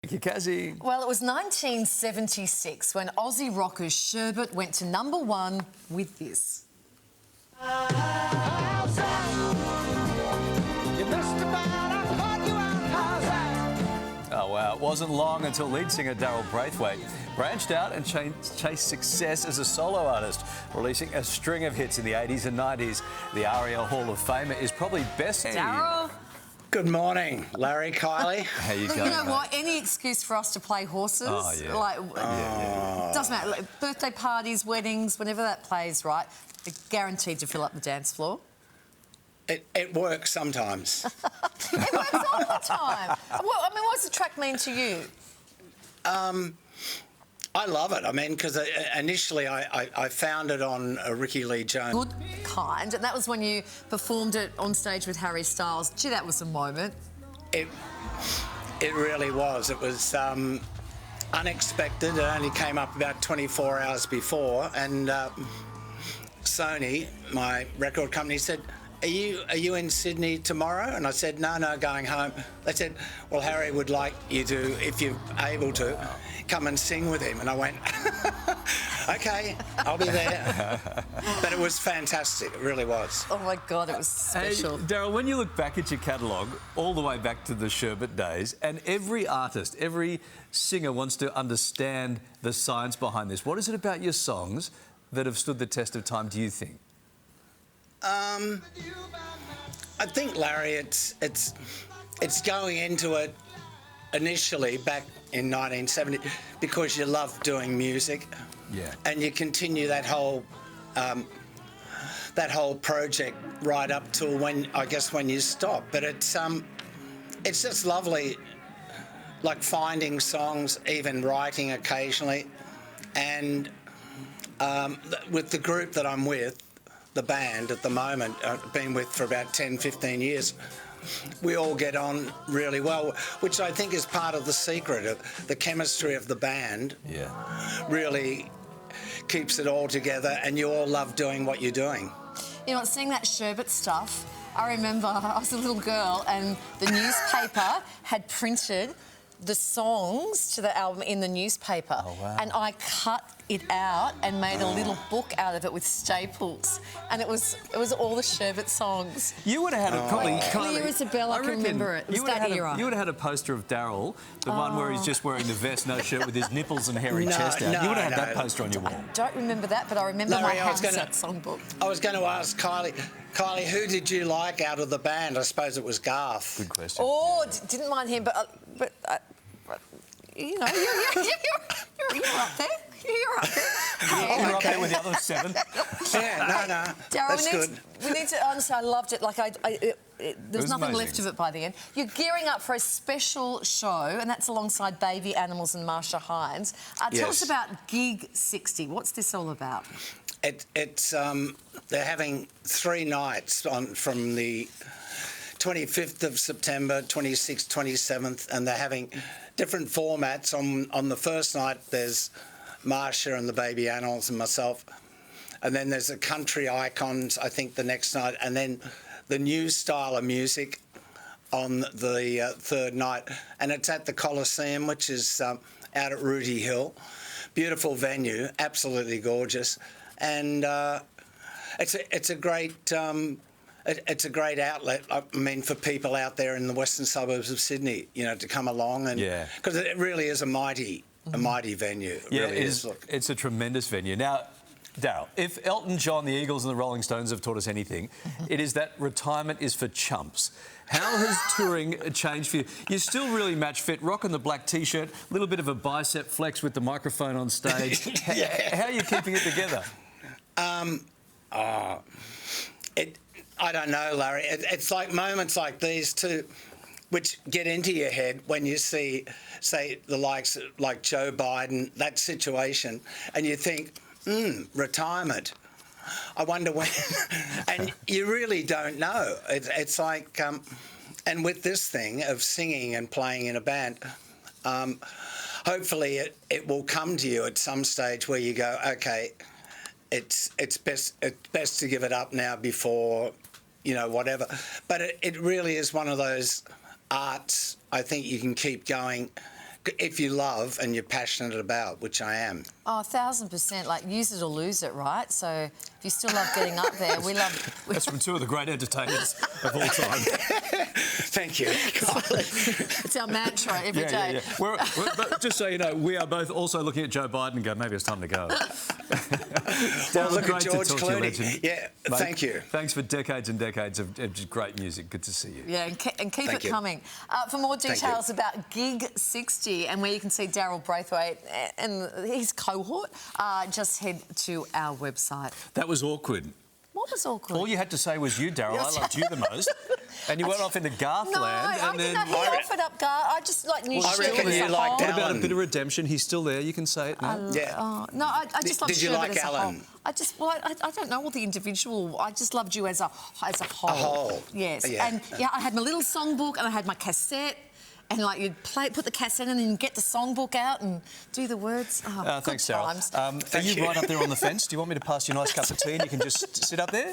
Thank you, Kazzy. Well, it was 1976 when Aussie rockers Sherbet went to #1 with this. Oh, wow. It wasn't long until lead singer Daryl Braithwaite branched out and chased success as a solo artist, releasing a string of hits in the 80s and 90s. The ARIA Hall of Famer is probably best... Daryl? Good morning, Larry, Kylie. How you But going, you know mate? what? Any excuse for us to play horses. Oh, yeah. Doesn't matter. Like, birthday parties, weddings, whenever that plays, right, they're guaranteed to fill up the dance floor. It works sometimes. It works all the time. Well, I mean, what's the track mean to you? I love it. I mean, because initially I found it on Ricky Lee Jones. Good kind, and that was when you performed it on stage with Harry Styles. Gee, that was a moment. It really was. It was unexpected. It only came up about 24 hours before, and Sony, my record company, said, Are you in Sydney tomorrow? And I said, no, going home. They said, well, Harry would like you to, if you're able to, come and sing with him. And I went, OK, I'll be there. But it was fantastic, it really was. Oh, my God, it was special. Hey, Daryl, when you look back at your catalogue, all the way back to the Sherbet days, and every artist, every singer wants to understand the science behind this, what is it about your songs that have stood the test of time, do you think? I think, Larry, it's going into it initially back in 1970 because you love doing music, and you continue that whole project right up till when you stop. But it's just lovely, like finding songs, even writing occasionally, and with the group that I'm with. The band at the moment, I've been with for about 10, 15 years, we all get on really well, which I think is part of the secret of the chemistry of the band. Yeah. Really keeps it all together, and you all love doing what you're doing. You know, seeing that Sherbet stuff, I remember I was a little girl and the newspaper had printed the songs to the album in the newspaper. Oh, wow. And I cut it out and made a little book out of it with staples, and it was all the Sherbet songs. You would have had it probably... Clear as a bell, I can remember it. It was that era. You would have had a poster of Daryl, the one where he's just wearing the vest, no shirt, with his nipples and hairy chest out. You would have had that poster on your wall. I don't remember that, but I remember Larry, my house that songbook. I was going to ask Kylie, who did you like out of the band? I suppose it was Garth. Good question. Oh, didn't mind him, but you know, you're up there. You're up there. Hey, You're up there with the other 7. Yeah, no. Daryl, we need to honestly, I loved it. Like, there's nothing amazing. left of it by the end. You're gearing up for a special show, and that's alongside Baby Animals and Marsha Hines. Tell us about Gig 60. What's this all about? It's they're having 3 nights from the 25th of September, 26th, 27th, and they're having different formats. On the first night, there's Marsha and the Baby Animals and myself, and then there's the country icons, I think, the next night, and then the new style of music on the third night, and it's at the Coliseum, which is out at Rooty Hill. Beautiful venue, absolutely gorgeous, and it's a great outlet. I mean, for people out there in the western suburbs of Sydney, you know, to come along, and because it really is a mighty venue. It really is. It's a tremendous venue. Now, Daryl, if Elton John, the Eagles and the Rolling Stones have taught us anything, it is that retirement is for chumps. How has touring changed for you? You're still really match fit, rocking the black T-shirt, a little bit of a bicep flex with the microphone on stage. How are you keeping it together? I don't know, Larry. It's like moments like these too, which get into your head when you see, say, the likes like Joe Biden, that situation, and you think, retirement. I wonder when, and you really don't know. It's like, and with this thing of singing and playing in a band, hopefully it will come to you at some stage where you go, okay, it's best to give it up now before, you know, whatever. But it really is one of those arts I think you can keep going if you love and you're passionate about, which I am. Oh, 1,000%. Like, use it or lose it, right? So if you still love getting up there, we love... That's from two of the great entertainers of all time. Thank you. It's our mantra every day. But just so you know, we are both also looking at Joe Biden and go, maybe it's time to go. Look great at George to talk to you, Clooney. legend. Yeah, Mate, thank you. Thanks for decades and decades of just great music. Good to see you. Yeah, and keep Thank it you. coming. For more details about Gig 60 and where you can see Daryl Braithwaite and his cohort, just head to our website. That was awkward. What was awkward? All you had to say was you, Daryl. I loved you the most. And you went off into Garth No, land. I And didn't then know he offered up Gar. I just knew I Sherbet reckon as you a liked whole. what about a Alan. bit of redemption? He's still there. You can say it now. Yeah. No, I just love Did you Sherbet like as a whole. Alan? I don't know all the individual. I just loved you as a whole. A whole. Yes. Yeah. And I had my little songbook and I had my cassette. And like you'd put the cassette in and then get the songbook out and do the words. Oh, Thanks, good Daryl. times. Are you right up there on the fence? Do you want me to pass you a nice cup of tea and you can just sit up there?